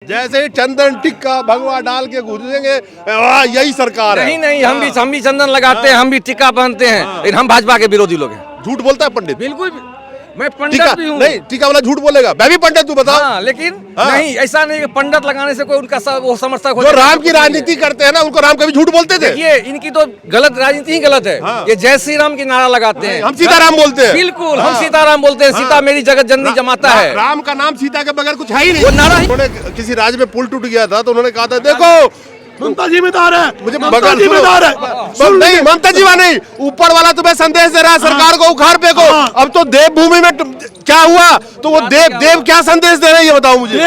जैसे ही चंदन टिक्का भगवा डाल के घुसेंगे यही सरकार है। नहीं, हम भी चंदन लगाते हैं, हम भी टिक्का पहनते हैं, लेकिन हम भाजपा के विरोधी लोग हैं। झूठ बोलता है पंडित? बिल्कुल, मैं पंडित भी हूँ। नहीं, टीका वाला झूठ बोलेगा, मैं भी पंडित तू बताओ। हाँ, लेकिन नहीं, ऐसा नहीं कि पंडित लगाने से कोई उनका वो समर्थक हो। जो राम की राजनीति करते हैं ना, उनको राम कभी झूठ बोलते थे? ये इनकी तो गलत राजनीति ही गलत है। ये जय श्री राम की नारा लगाते हैं। हम सीताराम बोलते हैं। बिल्कुल, हम सीताराम बोलते हैं। सीता मेरी जगत जननी जमाता है। राम का नाम सीता के बगैर कुछ है ही नहीं। वो नारा उन्होंने किसी राज्य में पुल टूट गया था तो उन्होंने कहा था देखो ममता जिम्मेदार है, मुझे ममता जिम्मेदार है। नहीं, ममता जी नहीं, ऊपर वाला तुम्हें संदेश दे रहा है सरकार को उखाड़ फेंको। अब तो देवभूमि में क्या हुआ, तो वो देव क्या संदेश दे रहे हैं ये बताओ मुझे।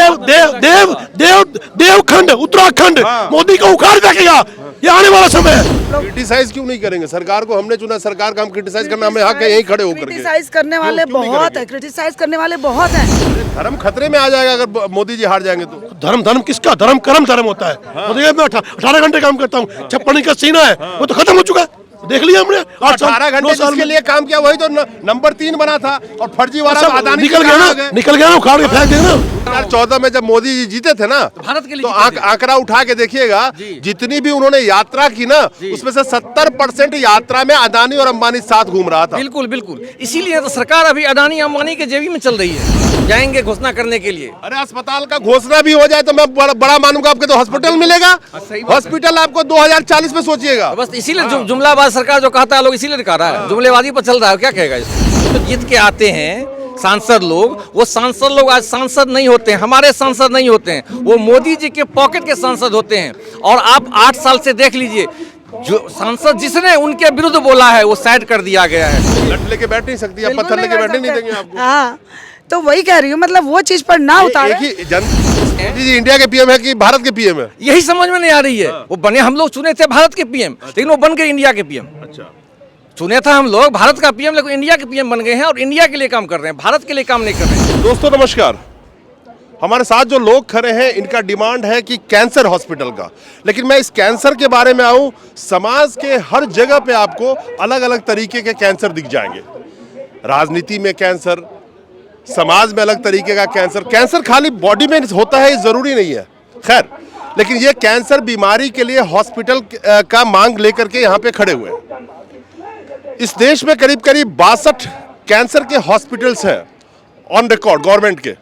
देवखंड उत्तराखंड मोदी को उखाड़ फेंकेगा, ये आने वाला समय है। क्रिटिसाइज क्यों नहीं करेंगे? सरकार को हमने चुना, सरकार का हम क्रिटिसाइज करना हमें हक है, यहीं खड़े होकर क्रिटिसाइज करने वाले बहुत है, क्रिटिसाइज करने वाले बहुत हैं। धर्म खतरे में आ जाएगा अगर मोदी जी हार जाएंगे तो। धर्म किसका? धर्म कर्म धर्म होता है। मैं 18 घंटे काम करता हूँ, 56 का सीना है वो तो खत्म हो चुका है, देख लिया हमने। 18 घंटे जिसके लिए काम किया वही तो नंबर 3 बना था और फर्जीवाड़ा अदानी निकल गया ना, उखाड़ के फेंक देना। 2014 में जब मोदी जी जीते थे ना, भारत के लिए तो आंकड़ा उठा के देखिएगा, जितनी भी उन्होंने यात्रा की ना, उसमें से 70% यात्रा में अदानी और अंबानी साथ घूम रहा था। बिल्कुल, इसीलिए तो सरकार अभी अदानी अंबानी के जेबी में चल रही है, जाएंगे घोषणा करने के लिए। अरे अस्पताल का घोषणा भी हो जाए तो मैं बड़ा मानूंगा, आपको तो हॉस्पिटल मिलेगा। हॉस्पिटल आपको 2040 में सोचिएगा। बस इसीलिए जुमलाबाज सरकार जो कहता है लोग इसीलिए कह रहा है, जुमलेबाजी पर चल रहा है। क्या कहेगा इसको? तो जीत के आते हैं सांसद लोग, वो सांसद लोग आज सांसद नहीं होते हैं, हमारे सांसद नहीं होते हैं, वो मोदी जी के पॉकेट के सांसद होते हैं। और आप 8 साल से देख लीजिए, जो सांसद जिसने उनके विरुद्ध बोला है वो साइड कर दिया गया है। लट लेके बैठ नहीं सकती, आप पत्थर लेके बैठने नहीं देंगे आपको। हाँ, तो वही कह रही हूँ, मतलब वो चीज पर ना उतारे। जी इंडिया के पीएम है कि भारत के पीएम है? यही समझ में नहीं आ रही है। वो बने, हम लोग चुने थे भारत के पीएम, लेकिन वो बन गए इंडिया के पीएम। अच्छा, चुने था हम लोग भारत का पीएम, लेकिन इंडिया के पीएम बन गए हैं और इंडिया के लिए काम कर रहे हैं, भारत के लिए काम नहीं कर रहे हैं। दोस्तों नमस्कार। हमारे साथ जो लोग खड़े हैं इनका डिमांड है कि कैंसर हॉस्पिटल का, लेकिन मैं इस कैंसर के बारे में आऊं, समाज के हर जगह पे आपको अलग अलग तरीके के कैंसर दिख जाएंगे। राजनीति में कैंसर, समाज में अलग तरीके का कैंसर। कैंसर खाली बॉडी में होता है ये जरूरी नहीं है, खैर, लेकिन ये कैंसर बीमारी के लिए हॉस्पिटल का मांग लेकर के यहाँ पे खड़े हुए हैं। इस देश में करीब 62 कैंसर के हॉस्पिटल्स हैं ऑन रिकॉर्ड गवर्नमेंट के।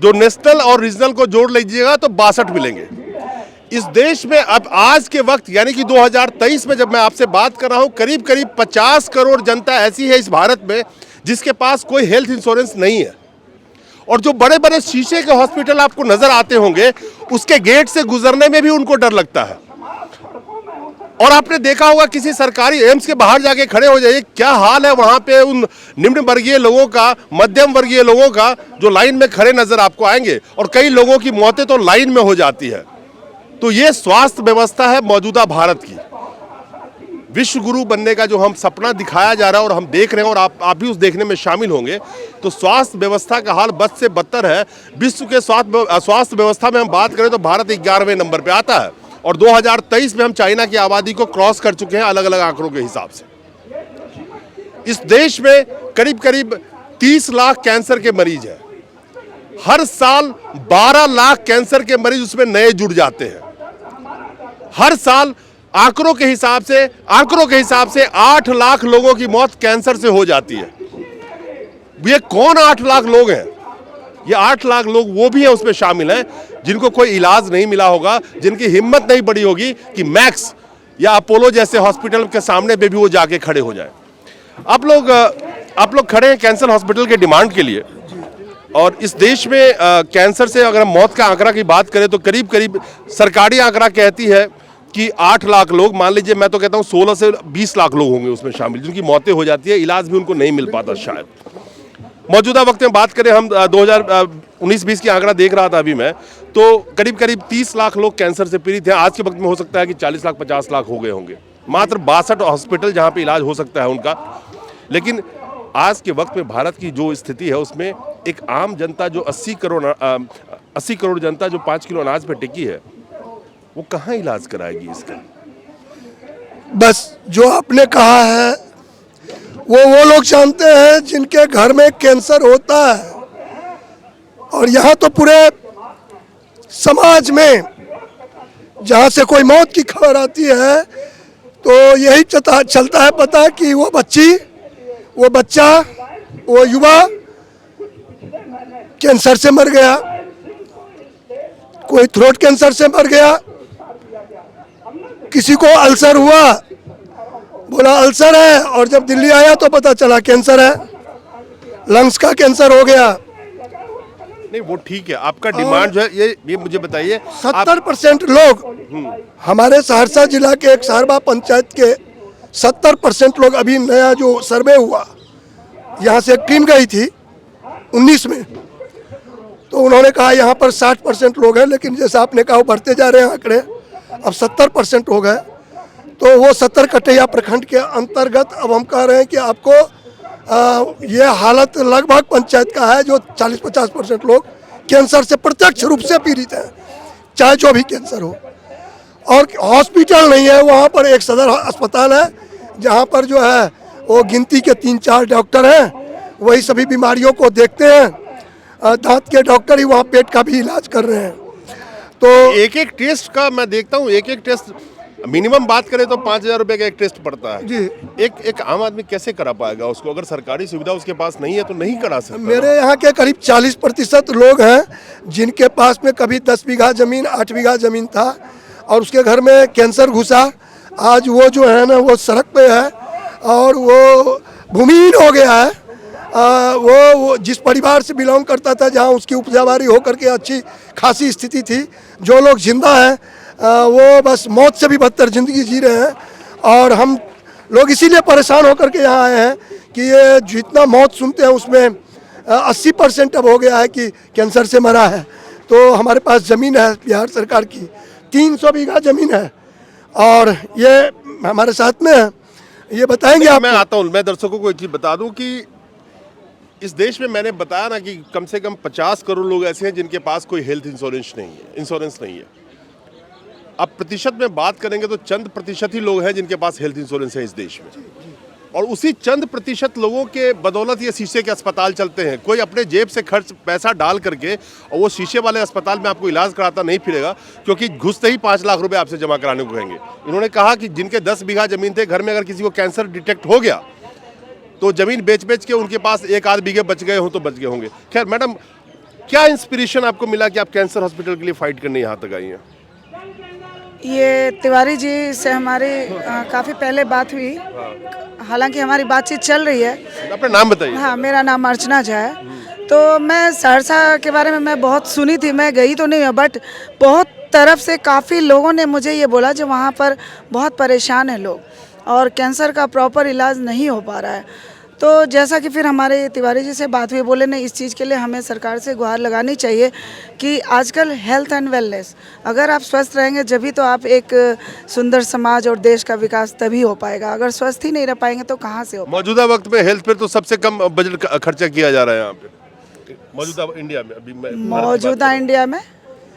जो नेशनल और रीजनल को जोड़ लीजिएगा तो 62 मिलेंगे। इस देश में अब आज के वक्त यानी कि 2023 में जब मैं आपसे बात कर रहा हूं, करीब 50 करोड़ जनता ऐसी है इस भारत में जिसके पास कोई हेल्थ इंश्योरेंस नहीं है। और जो बड़े बड़े शीशे के हॉस्पिटल आपको नजर आते होंगे, उसके गेट से गुजरने में भी उनको डर लगता है। और आपने देखा होगा किसी सरकारी एम्स के बाहर जाके खड़े हो जाइए, क्या हाल है वहां पे उन निम्न वर्गीय लोगों का, मध्यम वर्गीय लोगों का, जो लाइन में खड़े नजर आपको आएंगे। और कई लोगों की मौतें तो लाइन में हो जाती है। तो ये स्वास्थ्य व्यवस्था है मौजूदा भारत की। विश्व गुरु बनने का जो हम सपना दिखाया जा रहा है और हम देख रहे हैं, और आप भी उस देखने में शामिल होंगे, तो स्वास्थ्य व्यवस्था का हाल बद से बदतर है। विश्व के स्वास्थ्य व्यवस्था में हम बात करें तो भारत 11वें नंबर पे आता है और 2023 में हम चाइना की आबादी को क्रॉस कर चुके हैं अलग अलग आंकड़ों के हिसाब से। इस देश में करीब 30 लाख कैंसर के मरीज हैं। हर साल 12 लाख कैंसर के मरीज उसमें नए जुड़ जाते हैं। हर साल आंकड़ों के हिसाब से 8 लाख लोगों की मौत कैंसर से हो जाती है। ये कौन 8 लाख लोग हैं? ये 8 लाख लोग वो भी हैं, उसमें शामिल हैं जिनको कोई इलाज नहीं मिला होगा, जिनकी हिम्मत नहीं बढ़ी होगी कि मैक्स या अपोलो जैसे हॉस्पिटल के सामने पे भी वो जाके खड़े हो जाए। आप लोग खड़े हैं कैंसर हॉस्पिटल के डिमांड के लिए। और इस देश में कैंसर से अगर हम मौत का आंकड़ा की बात करें तो करीब सरकारी आंकड़ा कहती है कि 8 लाख लोग, मान लीजिए मैं तो कहता हूँ 16 से 20 लाख लोग होंगे उसमें शामिल, जिनकी मौतें हो जाती है, इलाज भी उनको नहीं मिल पाता शायद। मौजूदा वक्त में बात करें, हम 2019-20 की आंकड़ा देख रहा था अभी मैं, तो करीब 30 लाख लोग कैंसर से पीड़ित हैं। आज के वक्त में हो सकता है कि 40 लाख 50 लाख हो गए होंगे। मात्र 62 हॉस्पिटल जहाँ पे इलाज हो सकता है उनका। लेकिन आज के वक्त में भारत की जो स्थिति है उसमें एक आम जनता जो 80 करोड़ जनता जो 5 किलो अनाज पे टिकी है, वो कहाँ इलाज कराएगी इसका? बस जो आपने कहा है वो लोग जानते हैं जिनके घर में कैंसर होता है। और यहाँ तो पूरे समाज में जहाँ से कोई मौत की खबर आती है तो यही चलता है पता कि वो बच्ची, वो बच्चा, वो युवा कैंसर से मर गया, कोई थ्रोट कैंसर से मर गया, किसी को अल्सर हुआ, बोला अल्सर है, और जब दिल्ली आया तो पता चला कैंसर है, लंग्स का कैंसर हो गया। नहीं वो ठीक है, आपका डिमांड जो है ये मुझे बताइए। 70% लोग हमारे सहरसा जिला के एक सहरबा पंचायत के 70% लोग, अभी नया जो सर्वे हुआ यहाँ से एक टीम गई थी 19 में, तो उन्होंने कहा यहाँ पर 60% लोग हैं, लेकिन जैसा आपने कहा वो बढ़ते जा रहे हैं आंकड़े, अब 70% हो गए। तो वो 70 कटैया प्रखंड के अंतर्गत अब हम कह रहे हैं कि आपको ये हालत लगभग पंचायत का है जो 40-50% लोग कैंसर से प्रत्यक्ष रूप से पीड़ित हैं, चाहे जो भी कैंसर हो। और हॉस्पिटल नहीं है, वहाँ पर एक सदर अस्पताल है जहाँ पर जो है वो गिनती के 3-4 डॉक्टर हैं, वही सभी बीमारियों को देखते हैं। दांत के डॉक्टर ही वहाँ पेट का भी इलाज कर रहे हैं। तो एक एक टेस्ट का मैं देखता हूँ, एक एक टेस्ट मिनिमम बात करें तो 5,000 रुपए का एक टेस्ट पड़ता है जी। एक आम आदमी कैसे करा पाएगा उसको? अगर सरकारी सुविधा उसके पास नहीं है तो नहीं करा सकता। मेरे यहाँ के करीब 40% लोग हैं जिनके पास में कभी 10 बीघा जमीन, 8 बीघा जमीन था और उसके घर में कैंसर घुसा। आज वो जो है ना वो सड़क पे है और वो भूमिहीन हो गया है। वो जिस परिवार से बिलोंग करता था, जहाँ उसकी उपजावारी होकर के अच्छी खासी स्थिति थी, जो लोग जिंदा हैं वो बस मौत से भी बदतर ज़िंदगी जी रहे हैं। और हम लोग इसीलिए परेशान होकर के यहाँ आए हैं कि ये जितना मौत सुनते हैं उसमें 80% अब हो गया है कि कैंसर से मरा है। तो हमारे पास ज़मीन है बिहार सरकार की, 300 बीघा ज़मीन है और ये हमारे साथ में है। ये बताएंगे आप? मैं आता हूँ, मैं दर्शकों को एक चीज़ बता दूँ कि इस देश में मैंने बताया ना कि कम से कम 50 करोड़ लोग ऐसे हैं जिनके पास कोई हेल्थ इंश्योरेंस नहीं है। अब प्रतिशत में बात करेंगे तो चंद प्रतिशत ही लोग हैं जिनके पास हेल्थ इंश्योरेंस है इस देश में, और उसी चंद प्रतिशत लोगों के बदौलत ये शीशे के अस्पताल चलते हैं। कोई अपने जेब से खर्च पैसा डाल करके और वो शीशे वाले अस्पताल में आपको इलाज कराता नहीं फिरेगा, क्योंकि घुसते ही 5 लाख रुपए आपसे जमा कराने को कहेंगे। इन्होंने कहा कि जिनके 10 बीघा जमीन थे, घर में अगर किसी को कैंसर डिटेक्ट हो गया तो जमीन बेच के उनके पास 1-8 बीघे बच गए हों तो बच गए होंगे। खैर मैडम, क्या इंस्पिरेशन आपको मिला कि आप कैंसर हॉस्पिटल के लिए फाइट करने यहाँ तक आई हैं? ये तिवारी जी से हमारी काफ़ी पहले बात हुई, हालांकि हमारी बातचीत चल रही है। अपना नाम बताइए। हाँ, मेरा नाम अर्चना झा है। तो मैं सहरसा के बारे में मैं बहुत सुनी थी, मैं गई तो नहीं हूँ, बट बहुत तरफ से काफ़ी लोगों ने मुझे ये बोला जो वहाँ पर बहुत परेशान हैं लोग और कैंसर का प्रॉपर इलाज नहीं हो पा रहा है। तो जैसा कि फिर हमारे तिवारी जी से बात हुई, बोले नहीं, इस चीज़ के लिए हमें सरकार से गुहार लगानी चाहिए कि आजकल हेल्थ एंड वेलनेस, अगर आप स्वस्थ रहेंगे जभी तो आप एक सुंदर समाज और देश का विकास तभी हो पाएगा। अगर स्वस्थ ही नहीं रह पाएंगे तो कहाँ से हो? मौजूदा वक्त में हेल्थ पर तो सबसे कम बजट खर्चा किया जा रहा है यहाँ पे मौजूदा इंडिया में। अभी मौजूदा इंडिया में,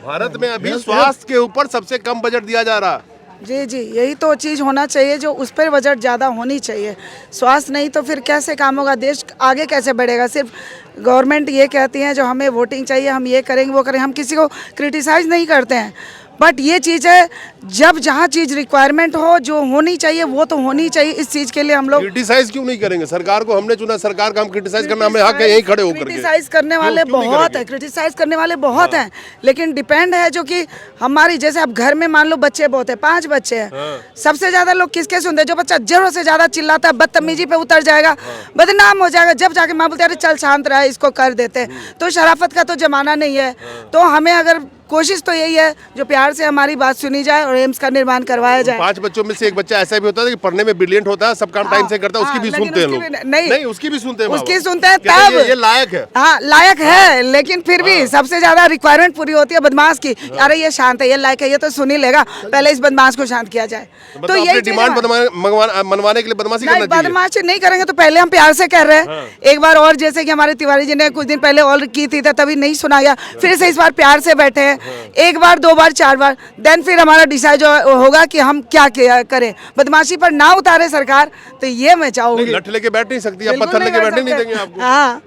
भारत में अभी स्वास्थ्य के ऊपर सबसे कम बजट दिया जा रहा है। जी, यही तो चीज़ होना चाहिए, जो उस पर बजट ज़्यादा होनी चाहिए। स्वास्थ्य नहीं तो फिर कैसे काम होगा, देश आगे कैसे बढ़ेगा? सिर्फ गवर्नमेंट ये कहती है जो हमें वोटिंग चाहिए, हम ये करेंगे वो करेंगे, हम किसी को क्रिटिसाइज़ नहीं करते हैं, बट ये चीज़ है जब जहाँ चीज़ रिक्वायरमेंट हो, जो होनी चाहिए वो तो होनी चाहिए। इस चीज़ के लिए हम लोग क्रिटिसाइज क्यों नहीं करेंगे? सरकार को हमने चुना, सरकार का हम क्रिटिसाइज करना हमें हक है यहीं खड़े होकर के। क्रिटिसाइज करने वाले बहुत है, क्रिटिसाइज करने वाले बहुत हैं, लेकिन डिपेंड है जो कि हमारी, जैसे अब घर में मान लो बच्चे बहुत है, 5 बच्चे हैं, सबसे ज्यादा लोग किसके सुनते हैं? जो बच्चा जरूरत से ज्यादा चिल्लाता है, बदतमीजी पे उतर जाएगा, बदनाम हो जाएगा, जब जाके माँ बोलते हैं अरे चल शांत रहा, इसको कर देते हैं। तो शराफत का तो जमाना नहीं है। तो हमें अगर कोशिश तो यही है जो प्यार से हमारी बात सुनी जाए और एम्स का निर्माण करवाया जाए। 5 बच्चों में से एक बच्चा ऐसा भी होता है कि पढ़ने में ब्रिलियंट होता है, सब काम टाइम से करता है, उसकी भी सुनते हैं लोग। नहीं, उसकी भी सुनते हैं, उसकी सुनते हैं तब ये लायक है। हाँ, लायक है, लेकिन फिर भी सबसे ज्यादा रिक्वायरमेंट पूरी होती है बदमाश की। अरे ये शांत है, ये लायक है, ये तो सुन ही लेगा, पहले इस बदमाश को शांत किया जाए। तो ये डिमांड मनवाने के लिए बदमाशी करना चाहिए। बदमाशी नहीं करेंगे तो पहले हम प्यार से कर रहे हैं। एक बार और जैसे कि हमारे तिवारी जी ने कुछ दिन पहले और की थी, तभी नहीं सुना गया, फिर से इस बार प्यार से बैठे हैं, 1 बार 2 बार 4 बार, देन फिर हमारा डिसाइड होगा कि हम क्या करें। बदमाशी पर ना उतारे सरकार, तो ये मैं चाहूंगी। लठ लेके बैठ नहीं सकती, पत्थर लेके बैठने नहीं देंगे आपको। हाँ,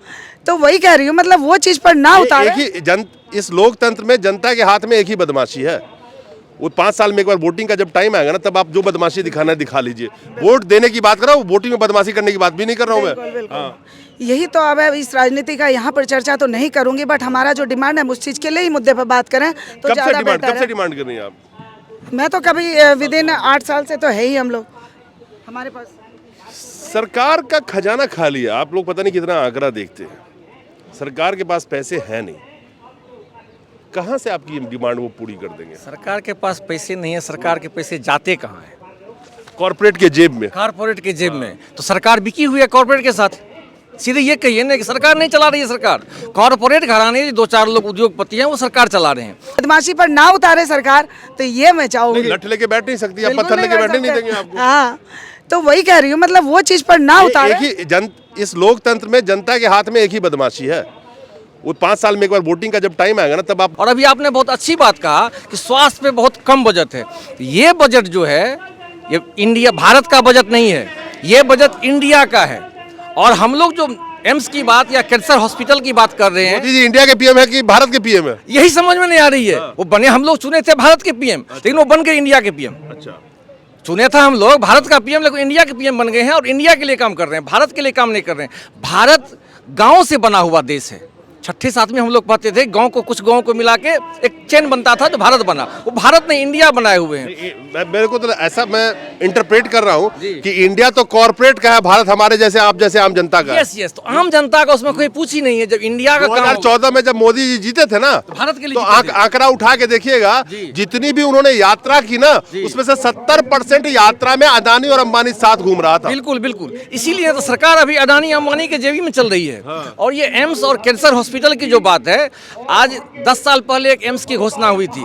तो वही कह रही हूँ, मतलब वो चीज पर ना उतारे। एक ही इस लोकतंत्र में जनता के हाथ में एक ही बदमाशी है। वो 5 साल में एक बार वोटिंग का जब टाइम आएगा ना, तब आप जो बदमाशी दिखाना है दिखा लीजिए। वोट देने की बात कर रहा हूँ, वोटिंग में बदमाशी करने की बात भी नहीं कर रहा हूँ मैं। हाँ। यही तो अब है, इस राजनीति का यहाँ पर चर्चा तो नहीं करूंगी, बट हमारा जो डिमांड है उस चीज के लिए ही मुद्दे पर बात करें तो कब ज्यादा बेहतर से है। डिमांड कर रही हैं आप? मैं तो कभी विद इन 8 साल से तो है ही हम लोग, हमारे पास सरकार का खजाना खाली है। आप लोग पता नहीं कितना आंकड़ा देखते हैं, सरकार के पास पैसे हैं नहीं। कहाँ से आपकी डिमांड वो पूरी कर देंगे? सरकार के पास पैसे नहीं है, सरकार के पैसे जाते कहाँ हैं? कॉर्पोरेट के जेब में। कॉर्पोरेट के जेब में। तो सरकार बिकी हुई है कॉर्पोरेट के साथ। सीधे ये कहिए ना कि सरकार नहीं चला रही है, सरकार कॉर्पोरेट घराने 2-4 लोग उद्योगपति हैं वो सरकार चला रहे हैं। बदमाशी पर ना उतारे सरकार, तो ये मैं चाहूंगी। लठ लेके बैठ नहीं सकती, आप बिल्कुल पत्थर लेके बैठ बैठने नहीं सकते। देंगे आपको। हाँ, तो वही कह रही हूँ, मतलब वो चीज पर ना उतारे। एक ही इस लोकतंत्र में जनता के हाथ में एक ही बदमाशी है। वो 5 साल में एक बार वोटिंग का जब टाइम आएगा ना, तब आप। और अभी आपने बहुत अच्छी बात कहा कि स्वास्थ्य पे बहुत कम बजट है। ये बजट जो है ये इंडिया भारत का बजट नहीं है, ये बजट इंडिया का है। और हम लोग जो एम्स की बात या कैंसर हॉस्पिटल की बात कर रहे हैं, मोदी जी इंडिया के पीएम है कि भारत के पीएम है? यही समझ में नहीं आ रही है। वो बने, हम लोग चुने थे भारत के पीएम, लेकिन वो बन गए इंडिया के पीएम। अच्छा। चुने था हम लोग भारत का पीएम, लेकिन इंडिया के पीएम बन गए हैं और इंडिया के लिए काम कर रहे हैं, भारत के लिए काम नहीं कर रहे हैं। भारत गांव से बना हुआ देश है। 6ठी-7वीं हम लोग पढ़ते थे, गांव को कुछ गांव को मिला के एक चेन बनता था जो भारत बना। वो भारत नहीं, इंडिया बनाए हुए हैं। मेरे को तो ऐसा मैं इंटरप्रेट कर रहा हूँ कि इंडिया तो कॉर्पोरेट का है, भारत हमारे जैसे आप जैसे आम जनता का है। यस, तो आम जनता का उसमें कोई पूछ ही नहीं है। जब इंडिया का काम 2014 में जब मोदी जी जीते थे ना, भारत के लिए तो जीते थे। आंकड़ा उठा के देखिएगा, जितनी भी उन्होंने यात्रा की ना, उसमें से 70% यात्रा में अदानी और अंबानी साथ घूम रहा था। बिल्कुल बिल्कुल, इसीलिए तो सरकार अभी अदानी अंबानी के जेबी में चल रही है। और ये एम्स और कैंसर हॉस्पिटल की जो बात है, आज 10 साल पहले एक एम्स की घोषणा हुई थी,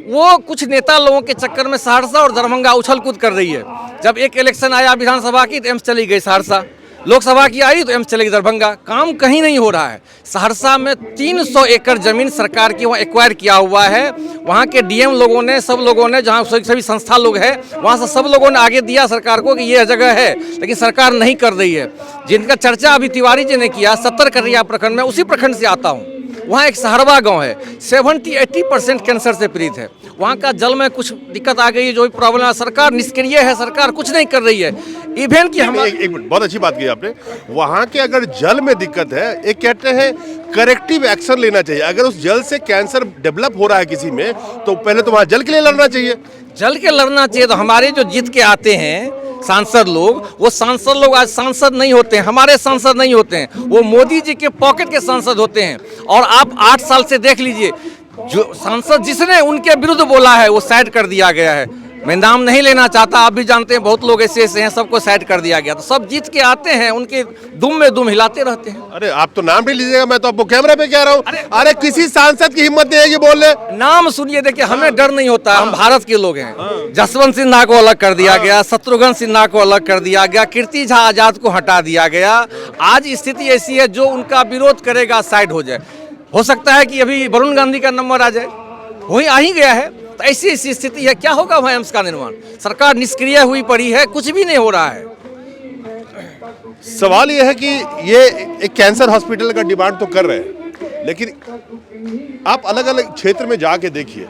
वो कुछ नेता लोगों के चक्कर में सहरसा और दरभंगा उछल कूद कर रही है। जब एक इलेक्शन आया विधानसभा की तो एम्स चली गई सहरसा, लोकसभा की आई तो एम्स चलेगी दरभंगा। काम कहीं नहीं हो रहा है। सहरसा में 300 एकड़ जमीन सरकार की वहाँ एक्वायर किया हुआ है। वहाँ के डीएम लोगों ने, सब लोगों ने, जहाँ सभी संस्था लोग हैं, वहाँ से सब लोगों ने आगे दिया सरकार को कि ये जगह है, लेकिन सरकार नहीं कर रही है। जिनका चर्चा अभी तिवारी जी ने किया, 70 करिया प्रखंड में, उसी प्रखंड से आता हूँ। वहाँ एक सहरवा गांव है, 70-80% कैंसर से पीड़ित है। वहाँ का जल में कुछ दिक्कत आ गई है, जो भी प्रॉब्लम है, सरकार निष्क्रिय है, सरकार कुछ नहीं कर रही है। इवन की हम एक मिनट, बहुत अच्छी बात की आपने। वहाँ के अगर जल में दिक्कत है, एक कहते हैं करेक्टिव एक्शन लेना चाहिए। अगर उस जल से कैंसर डेवलप हो रहा है किसी में, तो पहले तो वहाँ जल के लिए लड़ना चाहिए। जल के लड़ना चाहिए। तो हमारे जो जीत के आते हैं सांसद लोग, वो सांसद लोग आज सांसद नहीं होते हैं, हमारे सांसद नहीं होते हैं, वो मोदी जी के पॉकेट के सांसद होते हैं। और आप 8 साल से देख लीजिए, जो सांसद जिसने उनके विरुद्ध बोला है वो साइड कर दिया गया है। मैं नाम नहीं लेना चाहता, आप भी जानते हैं बहुत लोग ऐसे ऐसे हैं, सबको साइड कर दिया गया। तो सब जीत के आते हैं, उनके दुम में दुम हिलाते रहते हैं। अरे आप तो नाम नहीं लीजिएगा, मैं तो आपको कैमरे पे कह रहा हूँ। अरे किसी सांसद की हिम्मत नहीं है कि बोल ले। नाम सुनिए, देखिए हमें डर नहीं होता, हम भारत के लोग हैं। जसवंत सिन्हा को अलग कर दिया गया, शत्रुघ्न सिन्हा को अलग कर दिया गया, कीर्ति झा आजाद को हटा दिया गया। आज स्थिति ऐसी है, जो उनका विरोध करेगा साइड हो जाए। हो सकता है कि अभी वरुण गांधी का नंबर आ जाए, वही आ ही गया है। तो ऐसी स्थिति है, क्या होगा वहाँ एम्स का निर्माण? सरकार निष्क्रिय हुई पड़ी है, कुछ भी नहीं हो रहा है। सवाल यह है कि ये एक कैंसर हॉस्पिटल का डिमांड तो कर रहे हैं, लेकिन आप अलग अलग क्षेत्र में जाके देखिए,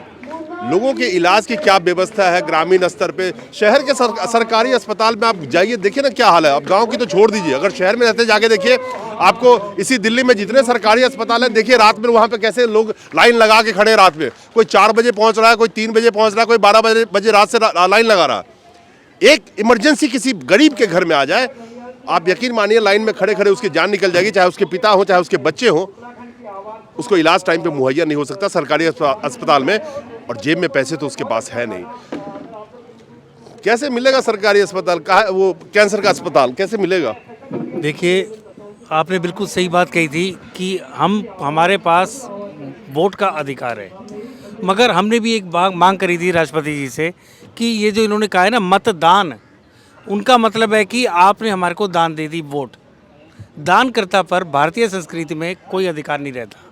लोगों के इलाज की क्या व्यवस्था है ग्रामीण स्तर पे। शहर के सरकारी अस्पताल में आप जाइए, देखिए ना क्या हाल है। अब गांव की तो छोड़ दीजिए, अगर शहर में रहते जाके देखिए, आपको इसी दिल्ली में जितने सरकारी अस्पताल हैं, देखिए रात में वहाँ पे कैसे लोग लाइन लगा के खड़े हैं। रात में कोई 4 बजे पहुँच रहा है, कोई 3 बजे पहुँच रहा है, कोई 12 बजे रात से लाइन लगा रहा है। एक इमरजेंसी किसी गरीब के घर में आ जाए, आप यकीन मानिए लाइन में खड़े खड़े उसकी जान निकल जाएगी, चाहे उसके पिता हो चाहे उसके बच्चे हो। उसको इलाज टाइम पे मुहैया नहीं हो सकता सरकारी अस्पताल में, और जेब में पैसे तो उसके पास है नहीं। कैसे मिलेगा सरकारी अस्पताल का, वो कैंसर का अस्पताल कैसे मिलेगा? देखिए, आपने बिल्कुल सही बात कही थी कि हमारे पास वोट का अधिकार है, मगर हमने भी एक मांग करी थी राष्ट्रपति जी से कि ये जो इन्होंने कहा है ना मतदान, उनका मतलब है कि आपने हमारे को दान दे दी वोट। दानकर्ता पर भारतीय संस्कृति में कोई अधिकार नहीं रहता।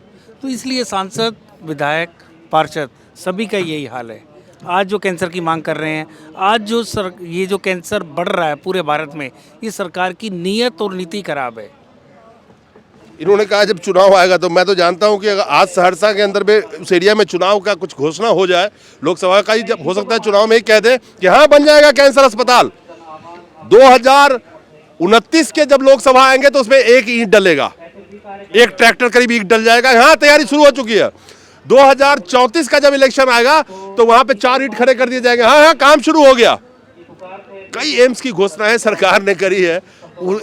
तो इसलिए सांसद, विधायक, पार्षद सभी का यही हाल है। आज जो कैंसर की मांग कर रहे हैं, आज ये जो कैंसर बढ़ रहा है पूरे भारत में, ये सरकार की नीयत और नीति खराब है। इन्होंने कहा जब चुनाव आएगा, तो मैं तो जानता हूं कि अगर आज सहरसा के अंदर में उस एरिया में चुनाव का कुछ घोषणा हो जाए, लोकसभा का ही जब हो सकता है चुनाव में ही कह दे कि हाँ बन जाएगा कैंसर अस्पताल। 2029 के जब लोकसभा आएंगे तो उसमें एक ईंट डलेगा, एक ट्रैक्टर करीब ईंट डल जाएगा। हाँ तैयारी शुरू हो चुकी है। 2034 का जब इलेक्शन आएगा तो वहां पे 4 ईंट खड़े कर दिए जाएंगे। हाँ हाँ काम शुरू हो गया। कई एम्स की घोषणाएं सरकार ने करी है,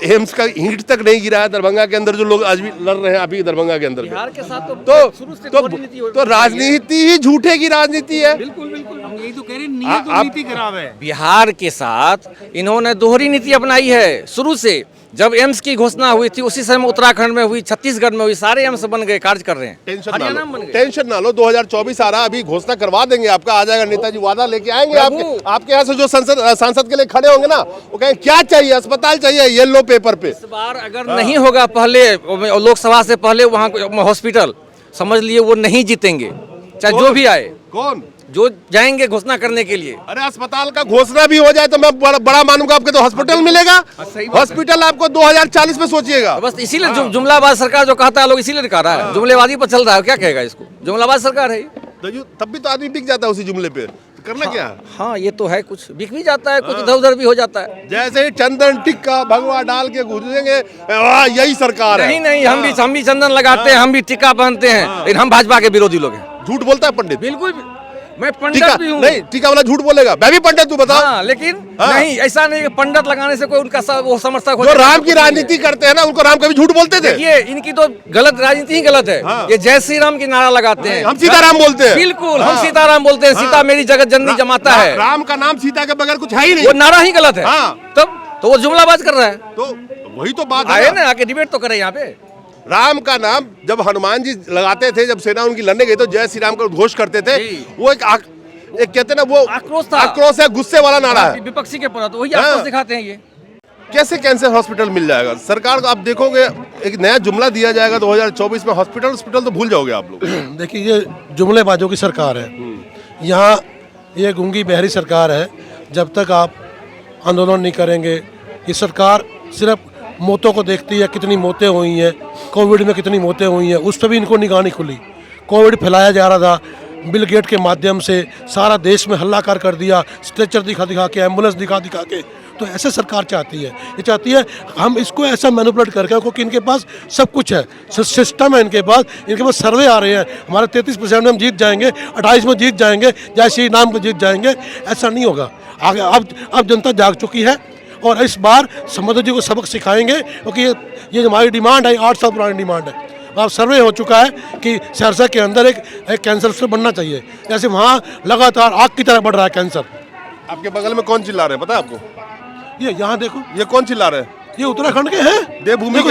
एम्स का ईंट तक नहीं गिरा है। दरभंगा के अंदर जो लोग आज भी लड़ रहे हैं, अभी दरभंगा के अंदर बिहार के साथ तो शुरू से दोहरी नीति तो राजनीति ही झूठे की राजनीति है। बिल्कुल बिल्कुल, हम यही तो कह रहे हैं, नीति खराब है। बिहार के साथ इन्होंने दोहरी नीति अपनाई है शुरू से। जब एम्स की घोषणा हुई थी उसी समय उत्तराखंड में हुई, छत्तीसगढ़ में हुई, सारे एम्स बन गए, कार्य कर रहे हैं। टेंशन ना लो, 2024 आ रहा, अभी घोषणा करवा देंगे आपका, आ जाएगा। नेताजी वादा लेके आएंगे आपके यहाँ से जो सांसद के लिए खड़े होंगे ना, वो कहेंगे क्या चाहिए, अस्पताल चाहिए, येलो पेपर पे। इस बार अगर नहीं होगा पहले लोकसभा से पहले वहाँ हॉस्पिटल, समझ लिए वो नहीं जीतेंगे, चाहे जो भी आए। कौन जो जाएंगे घोषणा करने के लिए। अरे अस्पताल का घोषणा भी हो जाए तो मैं बड़ा मानूंगा, आपको तो हॉस्पिटल मिलेगा। हॉस्पिटल आपको 2040 में सोचिएगा। बस इसीलिए जुमलाबाज सरकार जो कहता है लोग इसीलिए कह रहा है, जुमलेबाजी पर चल रहा है। क्या कहेगा इसको, जुमलाबाज सरकार है। तब भी तो आदमी बिक जाता है उसी जुमले पे, करना क्या है? हाँ ये तो है, कुछ बिक भी जाता है, कुछ इधर उधर भी हो जाता है। जैसे ही चंदन टिक्का भगवा डाल के घुसेंगे, यही सरकार है। नहीं हम भी चंदन लगाते हैं, हम भी टिक्का पहनते हैं, लेकिन हम भाजपा के विरोधी लोग हैं। झूठ बोलता है पंडित? बिल्कुल, मैं पंडित भी हूँ। नहीं, टीका वाला झूठ बोलेगा, मैं भी पंडित तू बताओ। हाँ, लेकिन नहीं, ऐसा नहीं कि पंडित लगाने से कोई उनका वो समर्थक हो। जो राम की राजनीति करते हैं ना, उनको राम कभी झूठ बोलते थे? ये इनकी तो गलत राजनीति ही गलत है। ये जय श्री राम की नारा लगाते हैं, हम सीताराम बोलते हैं। बिल्कुल, हम सीताराम बोलते हैं। सीता मेरी जगत जननी जमाता है। राम का नाम सीता के बगैर कुछ है ही नहीं, वो नारा ही गलत है। तब तो वो जुमलाबाज कर रहा है। तो वही तो बात है ना, आके डिबेट तो करे यहाँ पे। राम का नाम जब हनुमान जी लगाते थे, जब सेना उनकी लड़ने गई तो जय श्री राम का उद्घोष करते थे। वो एक कहते ना, वो आक्रोश था, आक्रोश है, गुस्से वाला नारा है विपक्षी के प्रति, वही आक्रोश दिखाते हैं। ये कैसे कैंसर हॉस्पिटल मिल जाएगा सरकार को? आप देखोगे एक नया जुमला दिया जाएगा 2024 में, हॉस्पिटल तो भूल जाओगे आप लोग। देखिए ये जुमलेबाजों की सरकार है, यहाँ ये गूंगी बहरी सरकार है। जब तक आप आंदोलन नहीं करेंगे, ये सरकार सिर्फ मौतों को देखती है, कितनी मौतें हुई हैं, कोविड में कितनी मौतें हुई हैं, उस पर भी इनको निगाह नहीं खुली। कोविड फैलाया जा रहा था, बिल गेट के माध्यम से सारा देश में हल्लाकार कर दिया, स्ट्रेचर दिखा के, एम्बुलेंस दिखा के। तो ऐसे सरकार चाहती है, ये चाहती है हम इसको ऐसा मैनिपुलेट करके, क्योंकि इनके पास सब कुछ है, सिस्टम है इनके पास सर्वे आ रहे हैं, हमारे 33% में हम जीत जाएंगे, 28 में जीत जाएंगे, जय श्री राम को जीत जाएंगे। ऐसा नहीं होगा। आगे अब जनता जाग चुकी है और इस बार समझो जी को सबक सिखाएंगे, क्योंकि ये हमारी डिमांड है, 8 साल पुरानी डिमांड है। अब सर्वे हो चुका है कि सहरसा के अंदर एक कैंसर हॉस्पिटल बनना चाहिए। जैसे वहाँ लगातार आग की तरह बढ़ रहा है कैंसर। आपके बगल में कौन चिल्ला रहे हैं पता है आपको? ये यहाँ देखो, ये कौन चिल्ला रहे हैं? ये उत्तराखंड के हैं, देवभूमि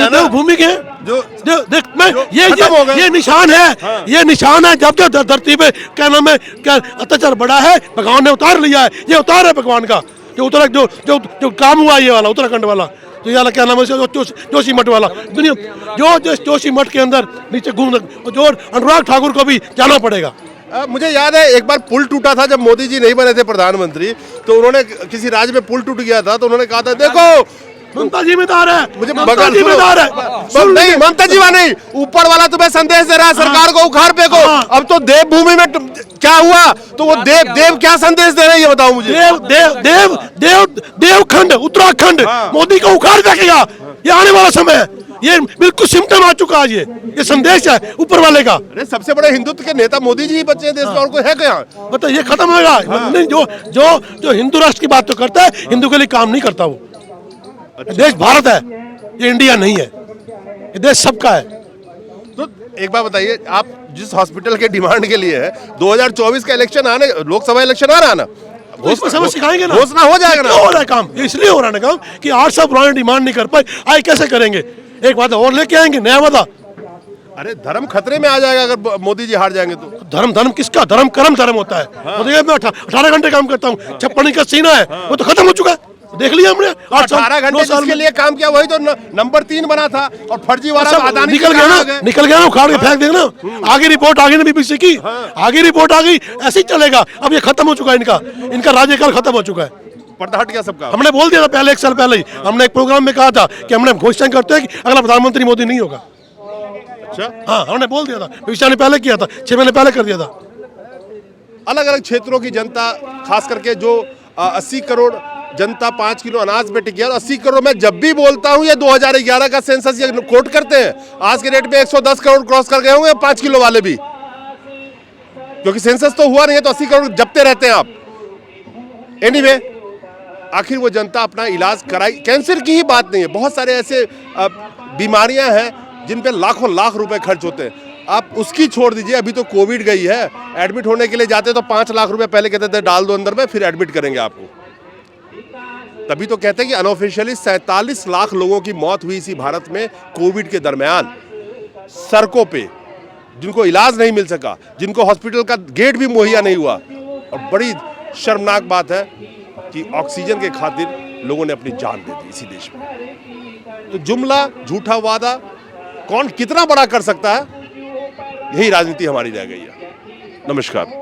के हैं, जो देख मैं ये निशान है। हाँ। ये निशान है, जब जो धरती पे क्या नाम है, क्या अत्याचार बढ़ा है, भगवान ने उतार लिया है। ये उतार है भगवान का, जो काम हुआ ये वाला उत्तराखंड वाला, तो ये क्या नाम है, जोशी मठ वाला। दुनिया जो जोशी मठ के अंदर नीचे घूम, जो अनुराग ठाकुर को भी जाना पड़ेगा। मुझे याद है एक बार पुल टूटा था, जब मोदी जी नहीं बने थे प्रधानमंत्री, तो उन्होंने किसी राज्य में पुल टूट गया था, तो उन्होंने कहा था देखो ममता जिम्मेदार है, मुझे ममता जिम्मेदार है। नहीं, ममता जी नहीं, ऊपर वाला तुम्हें संदेश दे रहा है, सरकार को उखाड़ फेंको। अब तो देवभूमि में क्या हुआ, तो वो देव क्या संदेश दे रहे हैं ये बताओ मुझे। देवखंड उत्तराखंड मोदी को उखाड़ फेंकेगा, ये आने वाला समय है। ये बिल्कुल सिम्टम आ चुका है, ये संदेश है ऊपर वाले का। अरे सबसे बड़े हिंदुत्व के नेता मोदी जी ही बचे हैं देश में, और कोई है क्या? मतलब ये खत्म होगा। नहीं, जो हिंदू राष्ट्र की बात तो करता है, हिंदू के लिए काम नहीं करता। वो देश भारत है, ये इंडिया नहीं है, ये देश सबका है। तो एक बात बताइए, आप जिस हॉस्पिटल के डिमांड के लिए है, 2024 का इलेक्शन आने, लोकसभा इलेक्शन आ रहा है ना, समझ सिखाएंगे ना, घोषणा हो जाएगा ना। हो रहा है काम, इसलिए हो रहा है ना काम कि 8 साल पुराने डिमांड नहीं कर पाए, आए कैसे करेंगे? एक वादा और लेके आएंगे, नया वादा। अरे धर्म खतरे में आ जाएगा अगर मोदी जी हार जाएंगे तो। धर्म किसका? कर्म होता है। मैं 18 घंटे काम करता हूँ, छप्पन का सीना है, वो तो खत्म हो चुका है, देख लिया हमने। 18 घंटे जिसके लिए काम किया वही तो नंबर 3 बना था, और फर्जी वाला निकल गया ना, उखाड़ के फेंक देना। आगे रिपोर्ट आ गई ना बीबीसी की, आगे रिपोर्ट आ गई, ऐसे ही चलेगा। अब ये खत्म हो चुका है, इनका राज्यकाल खत्म हो चुका है। पर्दा हट गया सबका। हमने बोल दिया था पहले, 1 साल पहले ही हमने एक प्रोग्राम में कहा था कि हमने घोषणा करते हैं कि अगला प्रधानमंत्री मोदी नहीं होगा। अच्छा, हाँ, हमने बोल दिया था, भविष्य ने पहले किया था, 6 महीने पहले कर दिया था। अलग अलग क्षेत्रों की जनता, खास करके जो 80 करोड़ जनता 5 किलो अनाज पे टिकी है, 80 करोड़ मैं जब भी बोलता हूं ये 2011 का सेंसस ये कोट करते हैं, आज के डेट पे 110 करोड़ क्रॉस कर गए होंगे 5 किलो वाले भी, क्योंकि सेंसस तो हुआ नहीं है, तो 80 करोड़ जपते रहते हैं आप। एनीवे, आखिर वो जनता अपना इलाज कराई। कैंसर की ही बात नहीं है, बहुत सारे ऐसे बीमारियां हैं जिन पे लाखों लाख रुपए खर्च होते हैं, आप उसकी छोड़ दीजिए। अभी तो कोविड गई है, एडमिट होने के लिए जाते तो 5 लाख रुपए पहले कहते थे डाल दो अंदर में, फिर एडमिट करेंगे आपको। तभी तो कहते हैं कि अनऑफिशियली 47 लाख लोगों की मौत हुई इसी भारत में कोविड के दरमियान, सड़कों पे, जिनको इलाज नहीं मिल सका, जिनको हॉस्पिटल का गेट भी मुहैया नहीं हुआ। और बड़ी शर्मनाक बात है कि ऑक्सीजन के खातिर लोगों ने अपनी जान दे दी इसी देश में। तो जुमला, झूठा वादा कौन कितना बड़ा कर सकता है, यही राजनीति हमारी रह गई है। नमस्कार।